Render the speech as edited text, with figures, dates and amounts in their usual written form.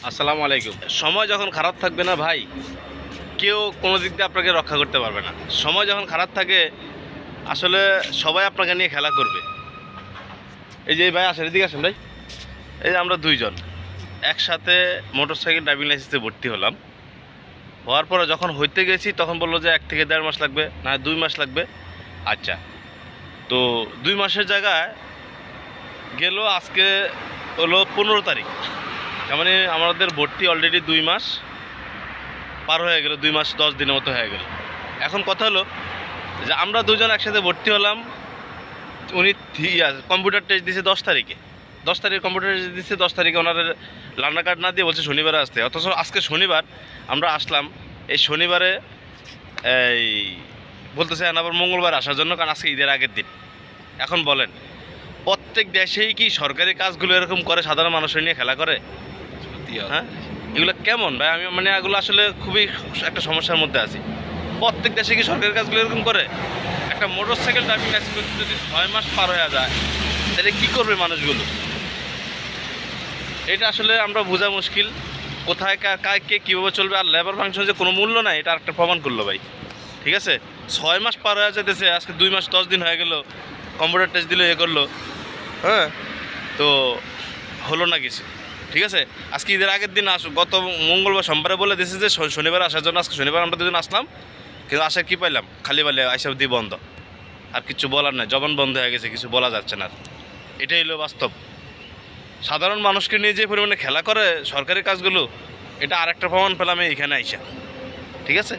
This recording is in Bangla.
আসসালামু আলাইকুম। সময় যখন খারাপ থাকবে না ভাই, কেউ কোনো দিক দিয়ে আপনাকে রক্ষা করতে পারবে না। সময় যখন খারাপ থাকে আসলে সবাই আপনাকে নিয়ে খেলা করবে। এই যে এই ভাই আসেন, এদিকে আসেন ভাই। এই যে আমরা দুইজন একসাথে মোটরসাইকেল ড্রাইভিং লাইসেন্সে ভর্তি হলাম। হওয়ার পরে যখন হইতে গেছি তখন বললো যে 1 থেকে 1.5 মাস লাগবে, না 2 মাস লাগবে। আচ্ছা, তো 2 মাসের জায়গায় গেল আজকে হলো 15 তারিখ। তার মানে আমাদের ভর্তি অলরেডি 2 মাস পার হয়ে গেল, 2 মাস 10 দিনের মতো হয়ে গেল। এখন কথা হলো যে আমরা দুজন একসাথে ভর্তি হলাম। উনি কম্পিউটার টেস্ট দিয়েছে 10 তারিখে, 10 তারিখে কম্পিউটার টেস্ট দিচ্ছে, 10 তারিখে ওনার লার্নার কার্ড না দিয়ে বলছে শনিবারে আসতে। অথচ আজকে শনিবার, আমরা আসলাম এই শনিবারে, এই বলতেছে আবার মঙ্গলবার আসার জন্য, কারণ আজকে ঈদের আগের দিন। এখন বলেন, প্রত্যেক দেশেই কি সরকারি কাজগুলো এরকম করে সাধারণ মানুষের নিয়ে খেলা করে? হ্যাঁ, এগুলো কেমন ভাই? আমি মানে এগুলো আসলে খুবই একটা সমস্যার মধ্যে আছি। প্রত্যেক দেশে কি সরকারি কাজগুলো এরকম করে? একটা মোটর সাইকেল ড্রাইভিং লাইসেন্স করতে যদি 6 মাস পার হয়ে যায়, তাহলে কী করবে মানুষগুলো? এটা আসলে আমরা বোঝা মুশকিল, কোথায় কে কীভাবে চলবে। আর লেবার ফাংশন যে কোনো মূল্য নাই, এটা একটা প্রমাণ করলো ভাই। ঠিক আছে, 6 মাস পার হয়ে যেতেছে, আজকে 2 মাস 10 দিন হয়ে গেল, কম্পিউটার টেস্ট দিলে এ করলো, হ্যাঁ, তো হলো না কিছু। ঠিক আছে, আজকে ঈদের আগের দিন গত মঙ্গলবার সোমবারে বলে দিয়েছে যে শনিবার আসার জন্য। আজকে শনিবার আমরা দুজন আসলাম, কিন্তু আসার কি পাইলাম? খালি বলে আইসব দিয়ে বন্ধ। আর কিছু বলার নাই, জবান বন্ধ হয়ে গেছে, কিছু বলা যাচ্ছে না। এটাই হলো বাস্তব। সাধারণ মানুষকে নিয়ে যে পরিমাণে খেলা করে সরকারি কাজগুলো, এটা আরেকটা প্রমাণ পেলাম এইখানে আইসা। ঠিক আছে।